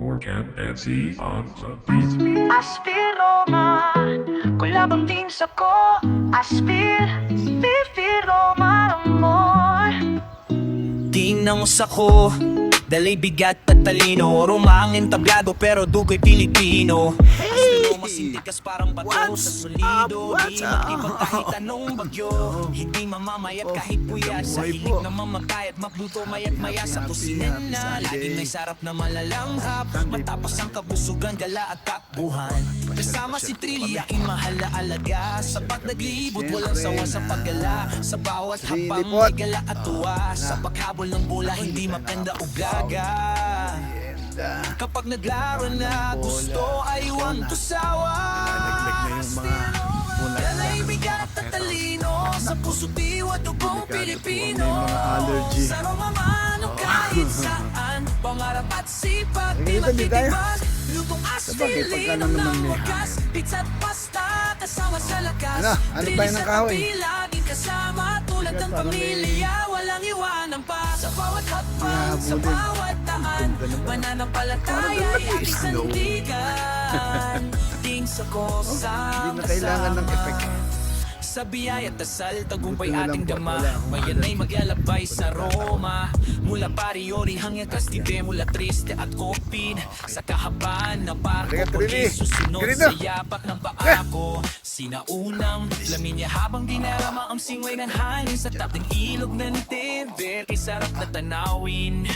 Morgan and Z on the beat. Aspiroma, kulabang din sa ko. Aspiroma, amor. Tingnan mo sa ko, dalay bigat at talino. Rumangin tablado pero dugo'y Pilipino. Astro masintigas parang bato sa solido. Di matibag kahit anong bagyo. Hindi mamamayat kahit puyat. Sa hilig na mamatay at magluto mayat maya sa kusina na. Laging may sarap na malalanghap. Matapos ang kabusugan, gala at takbuhan. Kasama si Trilly, aking mahal na alaga. Sa pagnaglibot, walang sawa sa paggala. Sa bawat habang may gala at tuwa. Sa paghabol ng bola, hindi mapenda o gaga. Kapag naglaro na gusto ay huwag tusawa. Dalay bigat at talino. Sa puso diwa dugong Pilipino. Sa man o kahit saan. Pangarap at sipag di matitibag. Lutong asili ng wakas. Pizza at pasta kasama sa lakas. Ano ba yun ng kahoy? Laging kasama tulad ng pamilya. Walang iwanan pa. Sa bawat hapang, sa bawat daan. Mananampalataya ay ating sandigan. Ting sa kosa. Hindi na kailangan ng effect. Sa biyaya at dasal, tagumpay ating dama. Mayan ay maglalabay sa Roma. Mula Pariori hanggang Castile, mula Triste at Copin. Sa kahabaan ng barko, puli susunod sa yapak ng paako. Sinaunang lamin niya habang dinarama ang singway ng hangin. Sa taping ilog ng Tiber, sarap na tanawin.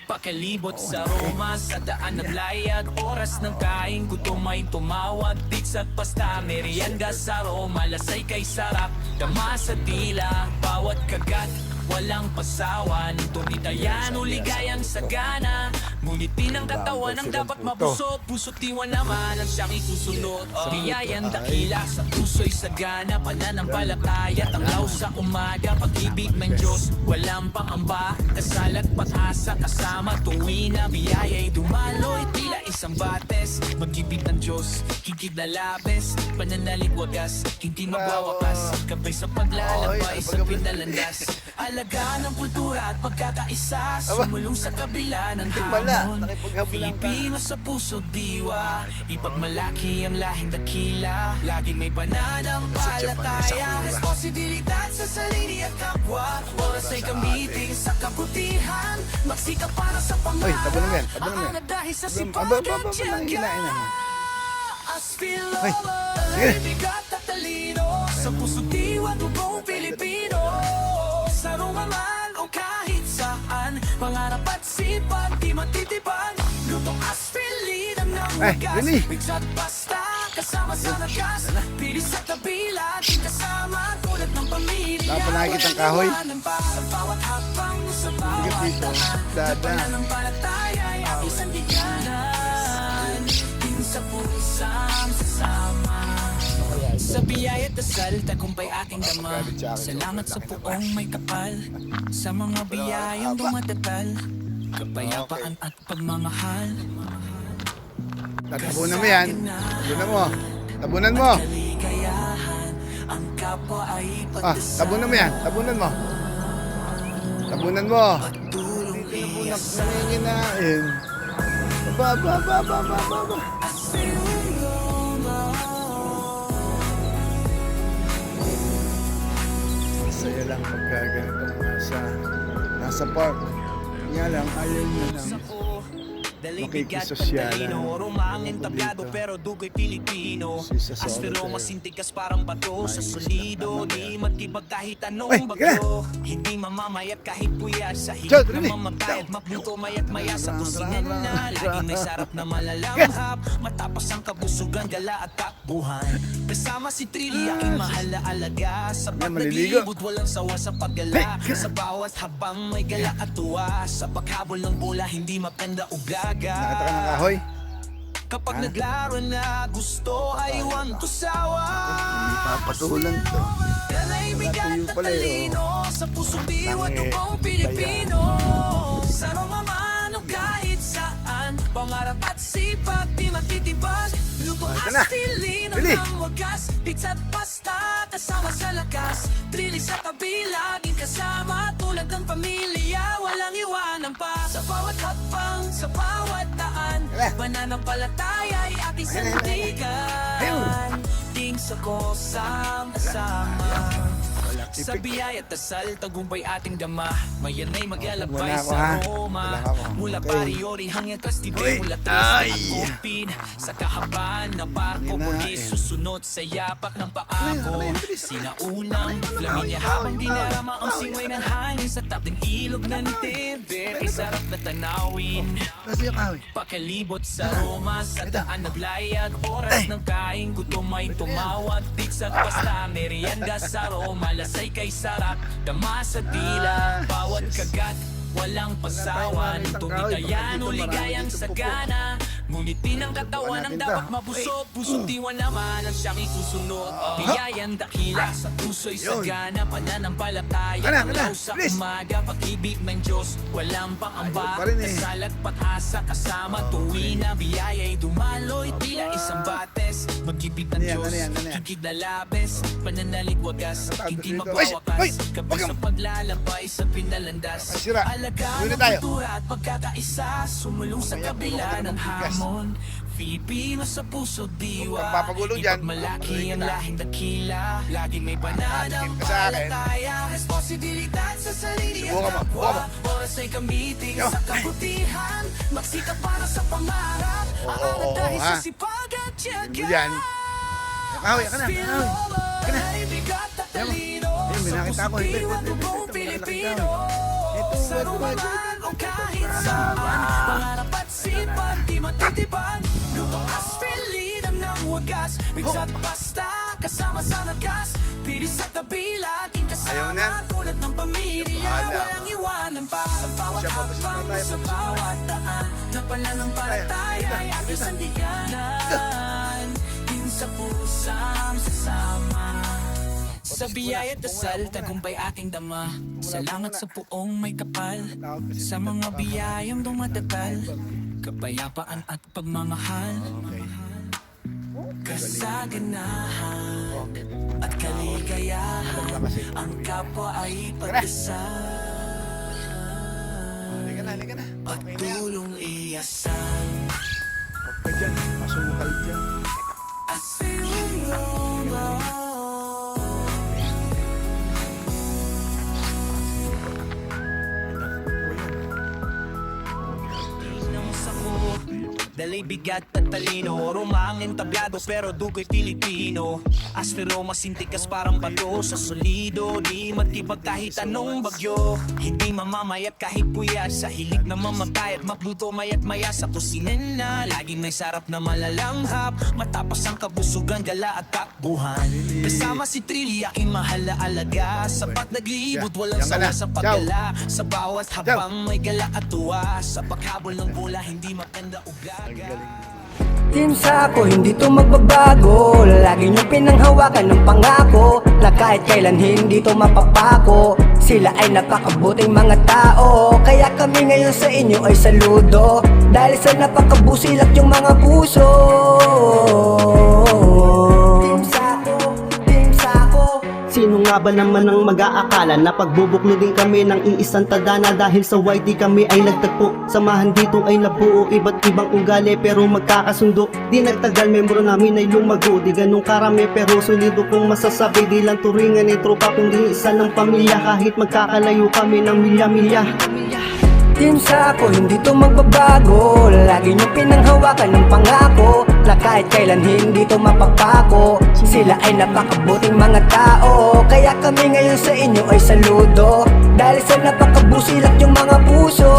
Pakalibot sa Roma, sa daan naglayag. Oras ng kain, gutom ay tumawag. Pizza at pasta, merienda sa Roma. Lasay kay sarap, dama sa tila. Bawat kagat, walang pasawan. Tumitayan, uligayang sagana. Ngunit pinang katawan ang dapat mabusog. Puso't diwa naman ang siyang isusunod. Biyayang dakila, sa puso'y sagana. Pananampalataya, tanglaw sa umaga. Pag-ibig ng Diyos, walang pangamba. Kasal at pag-asa, kasama tuwin na biyaya'y dumaloy. Tila isang bates, mag-ibig ng Diyos, higit na labes. Pananalig wagas, hindi magwawakas. Kabay sa paglalabay sa pinalandas. Alagaan ng kultura at pagkakaisa. Sumulong sa kabila ng hamon. Pilipino sa puso diwa. Ipagmalaki ang lahing dakila. Laging may bananang palataya. Responsibilidad sa sarili at kapwa. Oras ay gamitin sa kabutihan. Magsikap para sa pangarap. Aangat dahil sa sipag at tiyaga. Aspiroma, bigat at talino. Sa puso diwa dugong Pilipino. Sa Roma man o kahit saan. Pangarap at sipag di matitibag. Lutong aspilin ang namugas. Pizza at pasta kasama sa lakas. Pilis at kabila di kasama tulad ng pamilya. Nakikita ang kahoy? Sa bawat habang sa bawat daan. Pananampalataya ay aking sandiganan. Din sa pusang sasama. Sa biyaya at dasal, tagumpay ating dama. Salamat sa puong may kapal. Sa mga biyayang dumadatal. Kapayapaan at pagmamahal. Tabunan mo yan. Tabunan mo. Tabunan mo. Ang kapwa ay Tabunan mo yan. Tabunan mo. Tabunan mo. Nanginginain. Ba. Masaya lang pagka ganito nasa park. Nga lang, ayaw nyo lang makikisosyalan. Rumangin tablado pero dugo'y Pilipino. Astro masintigas parang bato sa solido. Di matibag kahit anong bagyo. Hindi mamamayat kahit puyat. Sa hilig na mamatay at magluto mayat maya sa kusinan na. Laging may sarap na malalanghap. Matapos ang kabusugan, gala at takbuhan. Kasama si Trilly, aking mahal na alaga. Sa pagnaglibot, walang sawa sa paggala. Sa bawat habang may gala at tuwa. Sa paghabol ng bola, hindi mapenda o gaga. Nakita ka ng kahoy? Kapag naglaro na gusto ay huwag tusawa. Hindi papatulan to. Dalay bigat at talino. Sa puso diwa dugong Pilipino. Sa Roma man o kahit saan. Pangarap at sipag di matitibag. Lutong asili ng wagas. Pizza at pasta kasama sa lakas. Trilly sa kabila, laging kasama tulad ng pamilya. Walang iwanan pa. Sa bawat hapang, sa bawat daan. Pananampalataya ay ating sandigan. Ting sa ko sama-sama. Sa biyaya at dasal, tagumpay ating dama. Mayan ay maglalabay Wala ako, sa ha? Roma. Wala ako. Mula Okay. Pariori hanggang Castile, Uy, mula Trieste ay! at Copin. Sa kahabaan na barko, Hindi na, muli susunod sa yapak ng paako. bilis. Sinaunang Flaminia habang dinarama ang singway ng hangin sa taping ilog ng Tibet. Ay sarap na tanawin. Kasi yung kahoy. Pakalibot sa Roma, sa daan naglayag. Oras ng kain, gutom ay tumawag. Tiksag basta, merienda sa Roma. Lasay kay sarap, dama sa dila. Bawat kagat, walang pasawan. Tumitayan o ligayang sagana. Ngunit ang katawan ang dapat mabusog. Puso't diwa naman ang siyang isusunod. Biyayang dakila sa puso'y sagana. Pananampalataya ang law sa Please. umaga. Pag-ibig ng Diyos, walang pangamba. Pa rin eh. Dasal at pag-asa kasama. Tuwi na biyaya'y dumaloy. Tila isang bates. Mag-ibig ng Ano yan, Diyos, ano yan, ano yan? higit na labes. Pananalig wagas, Natago hindi dito. magwawakas. Ay! Kabi Wag sa kang- paglalabay sa pinalandas. Ay, sira. Alagaan Muna ang tayo. kultura at pagkakaisa. Sumulong sa Mamaya, kabila puno ka ng ng bigas. hamon. Filipino sa puso diwa. Huwag kang papagulo dyan. Ipagmalaki ang Kita. lahing dakila. Lagi may Tingin ka sa akin. pananampalataya. Responsibilidad sa sarili at Subukan mo, kapwa. subukan mo. Oras ay gamitin Yo. sa kabutihan. Magsikap para sa pangarap. Aangat dahil ha? sa sipag at tiyaga. Yan. Yung kahoy, ka na, kahoy. Ka na. Ayun, may nakita ako. Ito, Pilipino. Ito, Sa rumahan o kahit saan. Pangarap at sipag, di matitipan. Lumakas, pilitan ng wagas. Bigsa at basta, kasama sa nagas. Pilis at tabila, ating Ayaw kasama. na. Tulad ng pamilya, Bahala. walang iwanan pa. Sa bawat Siya, papasin na habang, tayo, sa papasin na bawat daan. Na pananampalataya ay ating sandiganan. Din sa pusang sasama. Sa biyaya at dasal, tagumpay ating dama. Salamat sa puong may kapal. Sa mga biyayang dumadagal. Kapayapaan at pagmamahal. Kasaganahan at kaligayahan. Ang kapwa ay pagdasal. Halika na, halika na. Pagtulong iyasan. Huwag ka dyan. Masungkal dyan. Dalay bigat at talino, Romangin tablado pero dugo'y Pilipino. Aspero masintikas parang bato sa solido. Di matibag kahit anong bagyo. Hindi mamamayat kahit puyat. Sa hilig na mamatay at mapluto mayat maya sa kusinin na. Laging may sarap na malalanghap. Matapos ang kabusugan, gala at takbuhan. Kasama si Trilly, aking mahal na alaga. Sapat naglibot, walang Yan ka na. sawa sa paggala. Sa bawat habang may gala at tuwa. Sa paghabol ng bola, hindi maganda ugaga. Team Sako, hindi to magbabago. Lagi niyong pinanghawakan ng pangako na kahit kailan hindi to mapapako. Sila ay napakabuting mga tao, kaya kami ngayon sa inyo ay saludo. Dahil sa napakabusilak yung mga puso. Team Sako, Team Sako. Sino nga ba naman ang mag-aakala na pagbubuklodin kami ng iisang tadhana? Dahil sa YT kami ay nagtagpo, samahan dito ay nabuo. Iba't ibang ugali pero magkakasundo. Di nagtagal, membro namin ay lumago. Di ganun karami pero solido kong masasabi. Di lang turingan ni tropa kundi isa ng pamilya. Kahit magkakalayo kami ng milya-milya. Team Sako, hindi to magbabago. Lagi niyong pinanghawakan ng pangako na kahit kailan hindi to mapapako. Sila ay napakabuting mga tao, kaya kami ngayon sa inyo ay saludo. Dahil sa napakabusilak yung mga puso.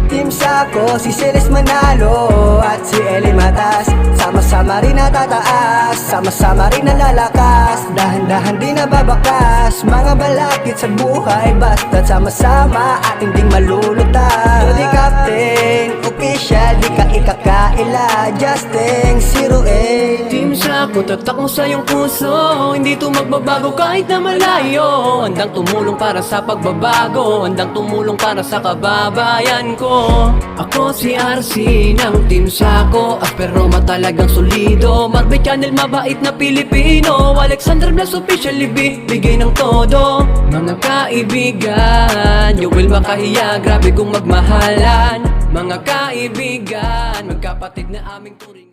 Team Sako, si Ceres Manalo at si Eli Matas. Sama-sama rin natataas, sama-sama rin nalalakas. Dahan-dahan din nababakas, mga balakid sa buhay. Basta't sama-sama ating ding malulutas. Di captain, official, di ka ikakaila. Justin, 08. Team Sako, tatak mo sa iyong puso. Hindi to magbabago kahit na malayo. Handang tumulong para sa pagbabago, handang tumulong para sa kababayan ko. Ako si RC ng Team Sako, pero talagang solido. Marbe Channel, mababa mabait na Pilipino. Alexander Blas officially bigay ng todo. Mga kaibigan, you will makahiya, grabe kung magmahalan. Mga kaibigan, magkapatid na aming turing.